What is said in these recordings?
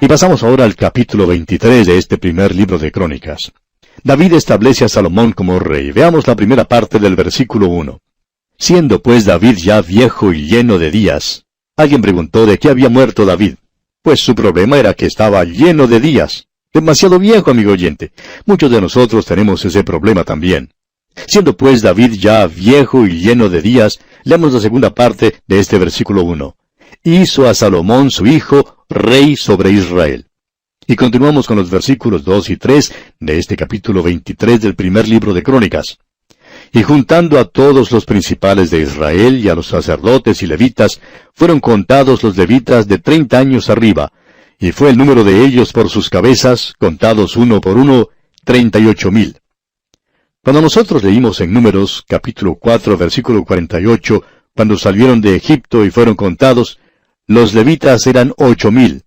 Y pasamos ahora al capítulo 23 de este primer libro de Crónicas. David establece a Salomón como rey. Veamos la primera parte del versículo 1. Siendo pues David ya viejo y lleno de días. Alguien preguntó de qué había muerto David. Pues su problema era que estaba lleno de días. Demasiado viejo, amigo oyente. Muchos de nosotros tenemos ese problema también. Siendo pues David ya viejo y lleno de días, leamos la segunda parte de este versículo 1. Hizo a Salomón su hijo rey sobre Israel. Y continuamos con los versículos 2 y 3 de este capítulo 23 del primer libro de Crónicas. Y juntando a todos los principales de Israel y a los sacerdotes y levitas, fueron contados los levitas de 30 años arriba, y fue el número de ellos por sus cabezas, contados uno por uno, 38,000. Cuando nosotros leímos en Números, capítulo 4, versículo 48, cuando salieron de Egipto y fueron contados, los levitas eran 8,000.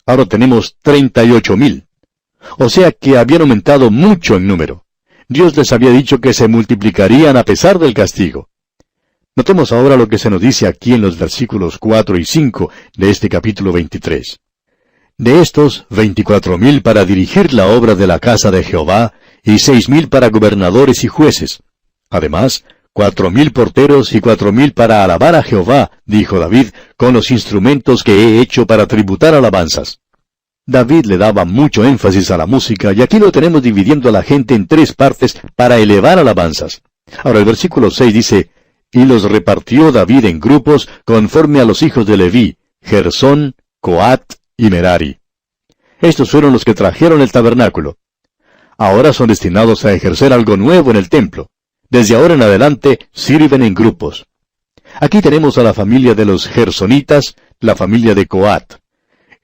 Ahora tenemos 38,000. O sea que habían aumentado mucho en número. Dios les había dicho que se multiplicarían a pesar del castigo. Notemos ahora lo que se nos dice aquí en los versículos 4 y 5 de este capítulo 23. De estos, 24,000 para dirigir la obra de la casa de Jehová, y 6,000 para gobernadores y jueces. Además, 4,000 porteros y 4,000 para alabar a Jehová, dijo David, con los instrumentos que he hecho para tributar alabanzas. David le daba mucho énfasis a la música, y aquí lo tenemos dividiendo a la gente en 3 partes para elevar alabanzas. Ahora el versículo 6 dice, y los repartió David en grupos conforme a los hijos de Leví, Gersón, Coat y Merari. Estos fueron los que trajeron el tabernáculo. Ahora son destinados a ejercer algo nuevo en el templo. Desde ahora en adelante sirven en grupos. Aquí tenemos a la familia de los gersonitas, la familia de Coat.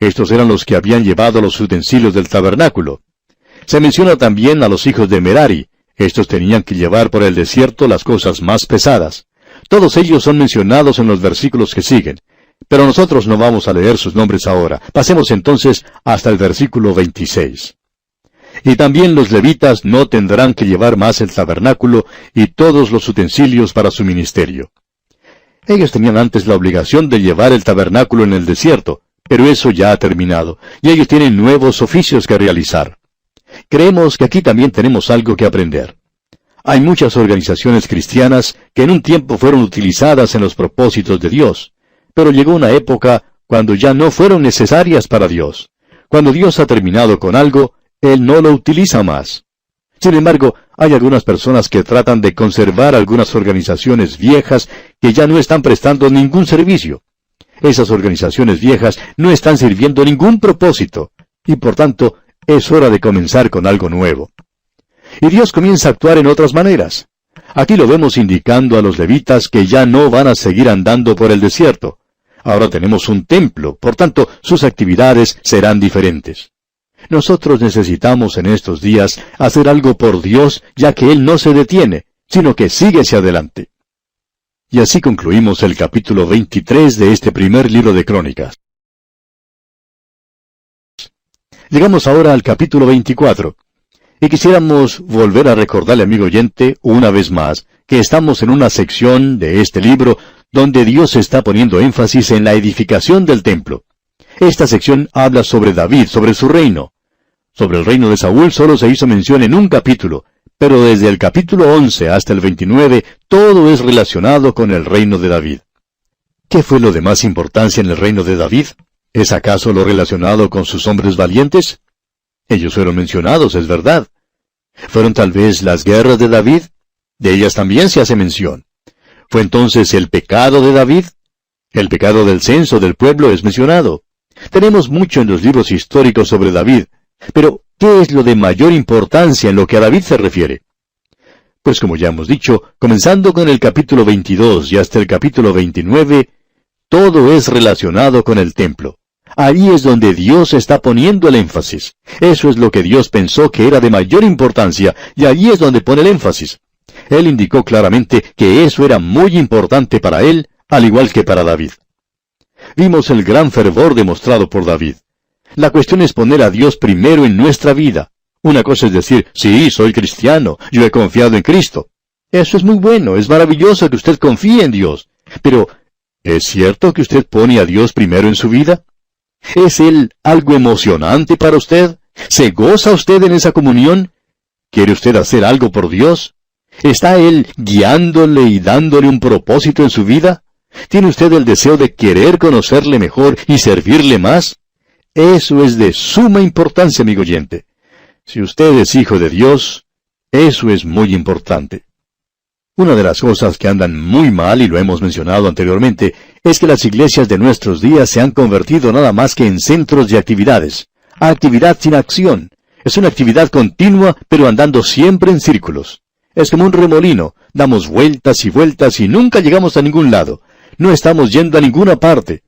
Estos eran los que habían llevado los utensilios del tabernáculo. Se menciona también a los hijos de Merari. Estos tenían que llevar por el desierto las cosas más pesadas. Todos ellos son mencionados en los versículos que siguen. Pero nosotros no vamos a leer sus nombres ahora. Pasemos entonces hasta el versículo 26. Y también los levitas no tendrán que llevar más el tabernáculo y todos los utensilios para su ministerio. Ellos tenían antes la obligación de llevar el tabernáculo en el desierto, pero eso ya ha terminado, y ellos tienen nuevos oficios que realizar. Creemos que aquí también tenemos algo que aprender. Hay muchas organizaciones cristianas que en un tiempo fueron utilizadas en los propósitos de Dios, pero llegó una época cuando ya no fueron necesarias para Dios. Cuando Dios ha terminado con algo, Él no lo utiliza más. Sin embargo, hay algunas personas que tratan de conservar algunas organizaciones viejas que ya no están prestando ningún servicio. Esas organizaciones viejas no están sirviendo ningún propósito, y por tanto, es hora de comenzar con algo nuevo. Y Dios comienza a actuar en otras maneras. Aquí lo vemos indicando a los levitas que ya no van a seguir andando por el desierto. Ahora tenemos un templo, por tanto, sus actividades serán diferentes. Nosotros necesitamos en estos días hacer algo por Dios, ya que Él no se detiene, sino que sigue hacia adelante. Y así concluimos el capítulo 23 de este primer libro de Crónicas. Llegamos ahora al capítulo 24. Y quisiéramos volver a recordarle, amigo oyente, una vez más, que estamos en una sección de este libro donde Dios está poniendo énfasis en la edificación del templo. Esta sección habla sobre David, sobre su reino. Sobre el reino de Saúl solo se hizo mención en un capítulo, pero desde el capítulo 11 hasta el 29, todo es relacionado con el reino de David. ¿Qué fue lo de más importancia en el reino de David? ¿Es acaso lo relacionado con sus hombres valientes? Ellos fueron mencionados, es verdad. ¿Fueron tal vez las guerras de David? De ellas también se hace mención. ¿Fue entonces el pecado de David? El pecado del censo del pueblo es mencionado. Tenemos mucho en los libros históricos sobre David, pero ¿qué es lo de mayor importancia en lo que a David se refiere? Pues como ya hemos dicho, comenzando con el capítulo 22 y hasta el capítulo 29, todo es relacionado con el templo. Ahí es donde Dios está poniendo el énfasis. Eso es lo que Dios pensó que era de mayor importancia, y allí es donde pone el énfasis. Él indicó claramente que eso era muy importante para él, al igual que para David. Vimos el gran fervor demostrado por David. La cuestión es poner a Dios primero en nuestra vida. Una cosa es decir, sí, soy cristiano, yo he confiado en Cristo. Eso es muy bueno, es maravilloso que usted confíe en Dios. Pero, ¿es cierto que usted pone a Dios primero en su vida? ¿Es Él algo emocionante para usted? ¿Se goza usted en esa comunión? ¿Quiere usted hacer algo por Dios? ¿Está Él guiándole y dándole un propósito en su vida? ¿Tiene usted el deseo de querer conocerle mejor y servirle más? Eso es de suma importancia, amigo oyente. Si usted es hijo de Dios, eso es muy importante. Una de las cosas que andan muy mal, y lo hemos mencionado anteriormente, es que las iglesias de nuestros días se han convertido nada más que en centros de actividades. Actividad sin acción. Es una actividad continua, pero andando siempre en círculos. Es como un remolino. Damos vueltas y vueltas y nunca llegamos a ningún lado. No estamos yendo a ninguna parte.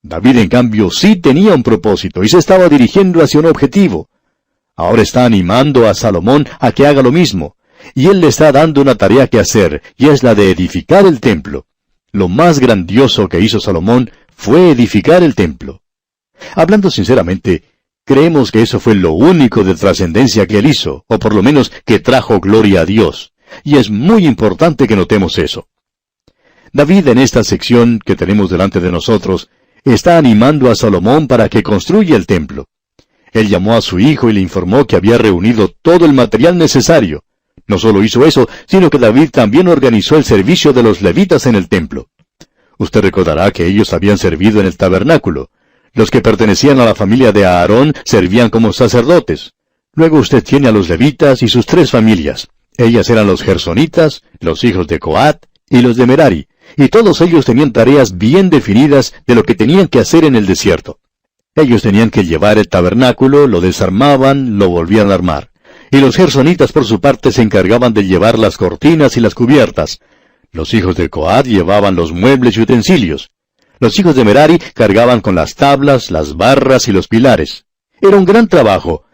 David, en cambio, sí tenía un propósito y se estaba dirigiendo hacia un objetivo. Ahora está animando a Salomón a que haga lo mismo. Y él le está dando una tarea que hacer, y es la de edificar el templo. Lo más grandioso que hizo Salomón fue edificar el templo. Hablando sinceramente, creemos que eso fue lo único de trascendencia que él hizo, o por lo menos que trajo gloria a Dios. Y es muy importante que notemos eso. David, en esta sección que tenemos delante de nosotros, está animando a Salomón para que construya el templo. Él llamó a su hijo y le informó que había reunido todo el material necesario. No solo hizo eso, sino que David también organizó el servicio de los levitas en el templo. Usted recordará que ellos habían servido en el tabernáculo. Los que pertenecían a la familia de Aarón servían como sacerdotes. Luego usted tiene a los levitas y sus tres familias. Ellas eran los gersonitas, los hijos de Coat y los de Merari, y todos ellos tenían tareas bien definidas de lo que tenían que hacer en el desierto. Ellos tenían que llevar el tabernáculo, lo desarmaban, lo volvían a armar. Y los gersonitas por su parte se encargaban de llevar las cortinas y las cubiertas. Los hijos de Coat llevaban los muebles y utensilios. Los hijos de Merari cargaban con las tablas, las barras y los pilares. Era un gran trabajo.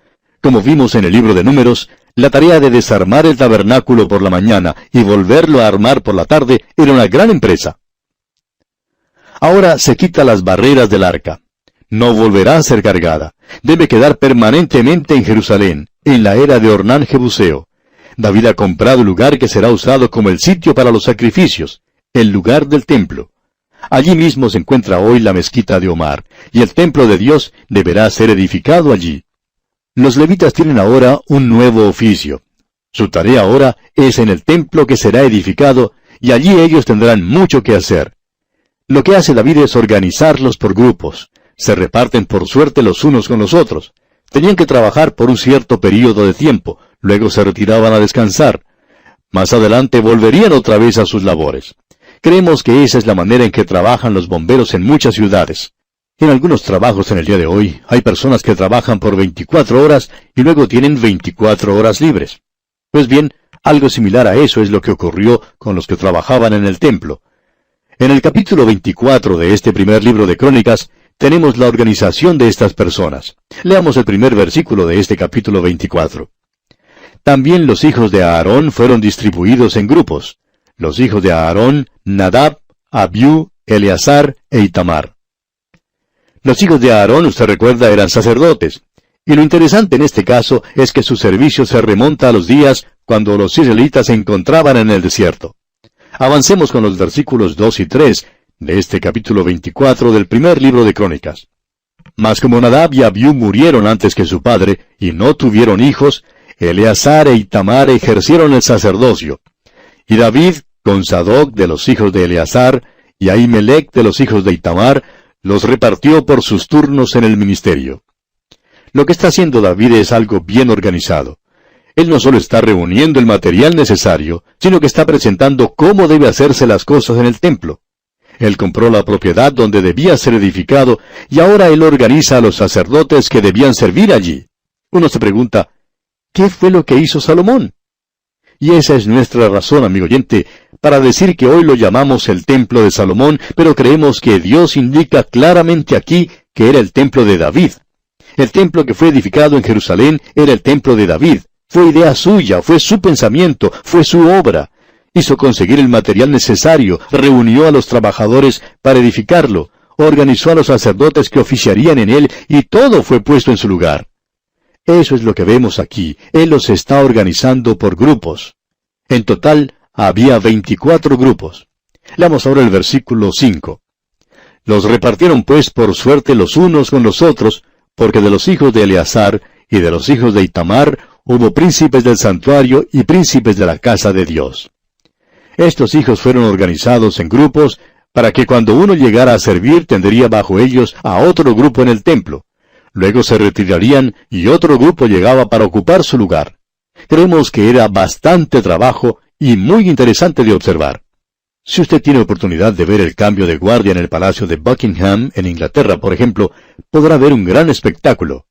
Como vimos en el libro de Números, la tarea de desarmar el tabernáculo por la mañana y volverlo a armar por la tarde era una gran empresa. Ahora se quita las barreras del arca. No volverá a ser cargada. Debe quedar permanentemente en Jerusalén, en la era de Ornán Jebuseo. David ha comprado un lugar que será usado como el sitio para los sacrificios, el lugar del templo. Allí mismo se encuentra hoy la mezquita de Omar, y el templo de Dios deberá ser edificado allí. Los levitas tienen ahora un nuevo oficio. Su tarea ahora es en el templo que será edificado, y allí ellos tendrán mucho que hacer. Lo que hace David es organizarlos por grupos. Se reparten por suerte los unos con los otros. Tenían que trabajar por un cierto período de tiempo, luego se retiraban a descansar. Más adelante volverían otra vez a sus labores. Creemos que esa es la manera en que trabajan los bomberos en muchas ciudades. En algunos trabajos en el día de hoy, hay personas que trabajan por 24 horas y luego tienen 24 horas libres. Pues bien, algo similar a eso es lo que ocurrió con los que trabajaban en el templo. En el capítulo 24 de este primer libro de Crónicas, tenemos la organización de estas personas. Leamos el primer versículo de este capítulo 24. También los hijos de Aarón fueron distribuidos en grupos. Los hijos de Aarón, Nadab, Abiú, Eleazar e Itamar. Los hijos de Aarón, usted recuerda, eran sacerdotes. Y lo interesante en este caso es que su servicio se remonta a los días cuando los israelitas se encontraban en el desierto. Avancemos con los versículos 2 y 3 de este capítulo 24 del primer libro de Crónicas. Mas como Nadab y Abiú murieron antes que su padre, y no tuvieron hijos, Eleazar e Itamar ejercieron el sacerdocio. Y David, con Sadoc de los hijos de Eleazar, y Ahimelech de los hijos de Itamar, los repartió por sus turnos en el ministerio. Lo que está haciendo David es algo bien organizado. Él no solo está reuniendo el material necesario, sino que está presentando cómo debe hacerse las cosas en el templo. Él compró la propiedad donde debía ser edificado, y ahora él organiza a los sacerdotes que debían servir allí. Uno se pregunta, ¿qué fue lo que hizo Salomón? Y esa es nuestra razón, amigo oyente, para decir que hoy lo llamamos el templo de Salomón, pero creemos que Dios indica claramente aquí que era el templo de David. El templo que fue edificado en Jerusalén era el templo de David. Fue idea suya, fue su pensamiento, fue su obra. Hizo conseguir el material necesario, reunió a los trabajadores para edificarlo, organizó a los sacerdotes que oficiarían en él, y todo fue puesto en su lugar. Eso es lo que vemos aquí. Él los está organizando por grupos. En total, había 24 grupos. Leamos ahora el versículo 5. Los repartieron pues por suerte los unos con los otros, porque de los hijos de Eleazar y de los hijos de Itamar hubo príncipes del santuario y príncipes de la casa de Dios. Estos hijos fueron organizados en grupos para que cuando uno llegara a servir tendría bajo ellos a otro grupo en el templo. Luego se retirarían y otro grupo llegaba para ocupar su lugar. Creemos que era bastante trabajo y muy interesante de observar. Si usted tiene oportunidad de ver el cambio de guardia en el Palacio de Buckingham, en Inglaterra, por ejemplo, podrá ver un gran espectáculo.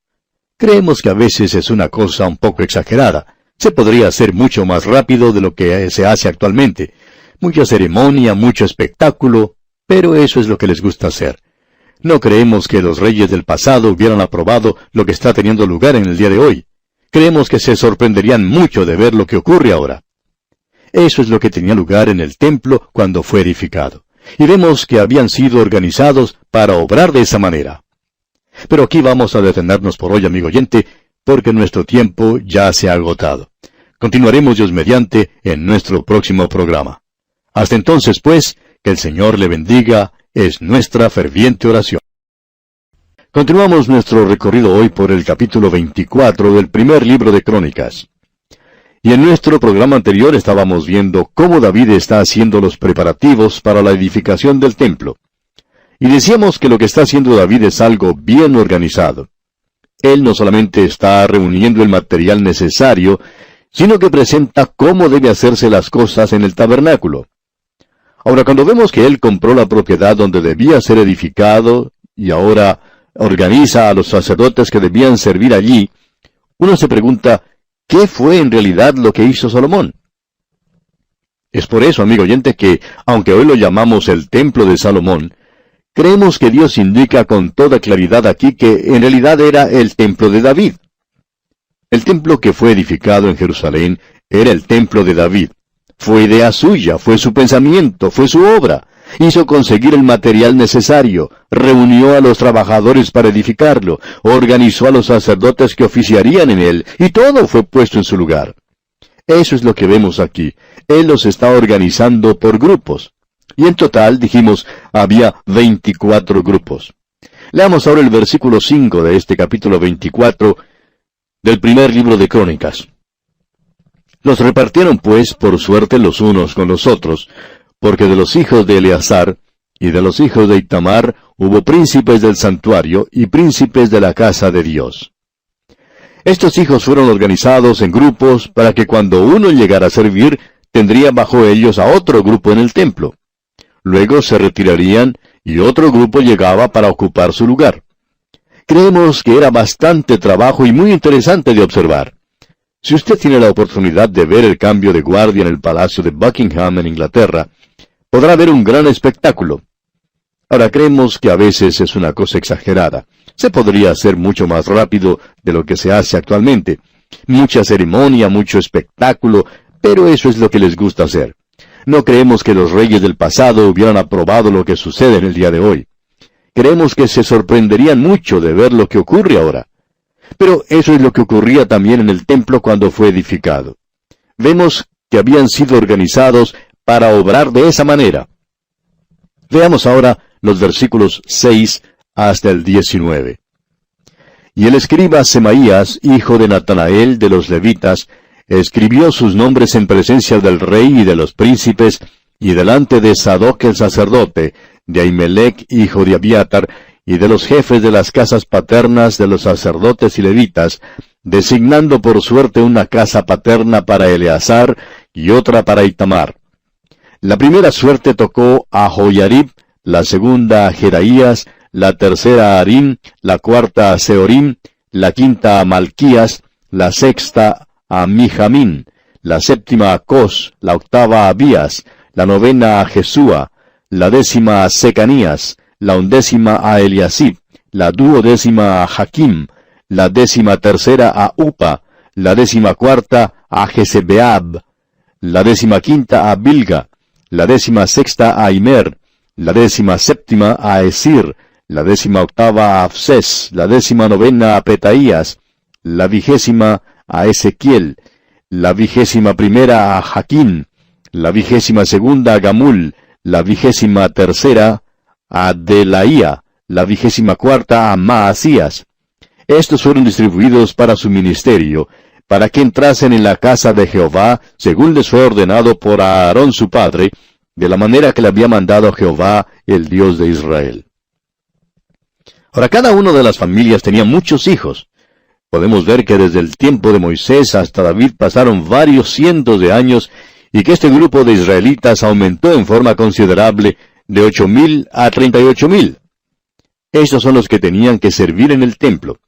Creemos que a veces es una cosa un poco exagerada. Se podría hacer mucho más rápido de lo que se hace actualmente. Mucha ceremonia, mucho espectáculo, pero eso es lo que les gusta hacer. No creemos que los reyes del pasado hubieran aprobado lo que está teniendo lugar en el día de hoy. Creemos que se sorprenderían mucho de ver lo que ocurre ahora. Eso es lo que tenía lugar en el templo cuando fue edificado. Y vemos que habían sido organizados para obrar de esa manera. Pero aquí vamos a detenernos por hoy, amigo oyente, porque nuestro tiempo ya se ha agotado. Continuaremos, Dios mediante, en nuestro próximo programa. Hasta entonces, pues, que el Señor le bendiga, es nuestra ferviente oración. Continuamos nuestro recorrido hoy por el capítulo 24 del primer libro de Crónicas. Y en nuestro programa anterior estábamos viendo cómo David está haciendo los preparativos para la edificación del templo. Y decíamos que lo que está haciendo David es algo bien organizado. Él no solamente está reuniendo el material necesario, sino que presenta cómo debe hacerse las cosas en el tabernáculo. Ahora, cuando vemos que él compró la propiedad donde debía ser edificado, y ahora organiza a los sacerdotes que debían servir allí, uno se pregunta, ¿qué fue en realidad lo que hizo Salomón? Es por eso, amigo oyente, que, aunque hoy lo llamamos el Templo de Salomón, creemos que Dios indica con toda claridad aquí que en realidad era el Templo de David. El templo que fue edificado en Jerusalén era el Templo de David. Fue idea suya, fue su pensamiento, fue su obra. Hizo conseguir el material necesario, reunió a los trabajadores para edificarlo, organizó a los sacerdotes que oficiarían en él, y todo fue puesto en su lugar. Eso es lo que vemos aquí. Él los está organizando por grupos. Y en total, dijimos, había 24 grupos. Leamos ahora el versículo 5 de este capítulo 24 del primer libro de Crónicas. Los repartieron pues por suerte los unos con los otros, porque de los hijos de Eleazar y de los hijos de Itamar hubo príncipes del santuario y príncipes de la casa de Dios. Estos hijos fueron organizados en grupos para que cuando uno llegara a servir, tendría bajo ellos a otro grupo en el templo. Luego se retirarían y otro grupo llegaba para ocupar su lugar. Creemos que era bastante trabajo y muy interesante de observar. Si usted tiene la oportunidad de ver el cambio de guardia en el Palacio de Buckingham en Inglaterra, podrá ver un gran espectáculo. Ahora, creemos que a veces es una cosa exagerada. Se podría hacer mucho más rápido de lo que se hace actualmente. Mucha ceremonia, mucho espectáculo, pero eso es lo que les gusta hacer. No creemos que los reyes del pasado hubieran aprobado lo que sucede en el día de hoy. Creemos que se sorprenderían mucho de ver lo que ocurre ahora. Pero eso es lo que ocurría también en el templo cuando fue edificado. Vemos que habían sido organizados para obrar de esa manera. Veamos ahora los versículos 6 hasta el 19. Y el escriba Semaías, hijo de Natanael de los levitas, escribió sus nombres en presencia del rey y de los príncipes, y delante de Sadoc el sacerdote, de Ahimelech, hijo de Abiatar, y de los jefes de las casas paternas de los sacerdotes y levitas, designando por suerte una casa paterna para Eleazar y otra para Itamar. La primera suerte tocó a Joiarib, la segunda a Jeraías, la tercera a Harim, la cuarta a Seorim, la quinta a Malquías, la sexta a Mijamín, la séptima a Cos, la octava a Abías, la novena a Jesúa, la décima a Secanías, la undécima a Eliasib, la duodécima a Jaquim, la 13ª a Upa, la 14ª a Jezebeab, la 15ª a Bilga, la 16ª a Imer, la 17ª a Esir, la 18ª a Afses, la 19ª a Petaías, la 20ª a Ezequiel, la 21ª a Jaquín, la 22ª a Gamul, la 23ª a Delaía, la 24ª a Maasías. Estos fueron distribuidos para su ministerio, para que entrasen en la casa de Jehová, según les fue ordenado por Aarón su padre, de la manera que le había mandado Jehová, el Dios de Israel. Ahora, cada una de las familias tenía muchos hijos. Podemos ver que desde el tiempo de Moisés hasta David pasaron varios cientos de años, y que este grupo de israelitas aumentó en forma considerable de 8,000 a 38,000. Estos son los que tenían que servir en el templo.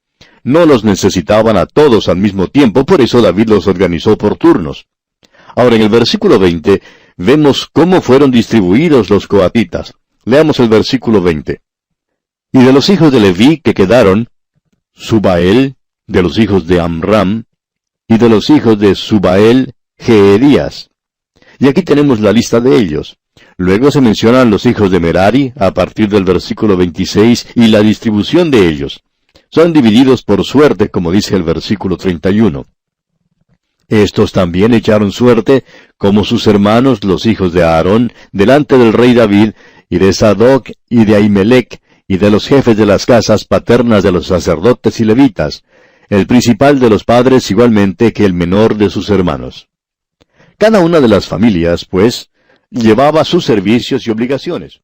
No los necesitaban a todos al mismo tiempo, por eso David los organizó por turnos. Ahora, en el versículo 20, vemos cómo fueron distribuidos los coatitas. Leamos el versículo 20. Y de los hijos de Leví que quedaron, Subael, de los hijos de Amram, y de los hijos de Subael, Jeedías. Y aquí tenemos la lista de ellos. Luego se mencionan los hijos de Merari, a partir del versículo 26, y la distribución de ellos. Son divididos por suerte, como dice el versículo 31. Estos también echaron suerte, como sus hermanos, los hijos de Aarón, delante del rey David, y de Sadoc, y de Ahimelech, y de los jefes de las casas paternas de los sacerdotes y levitas, el principal de los padres igualmente que el menor de sus hermanos. Cada una de las familias, pues, llevaba sus servicios y obligaciones.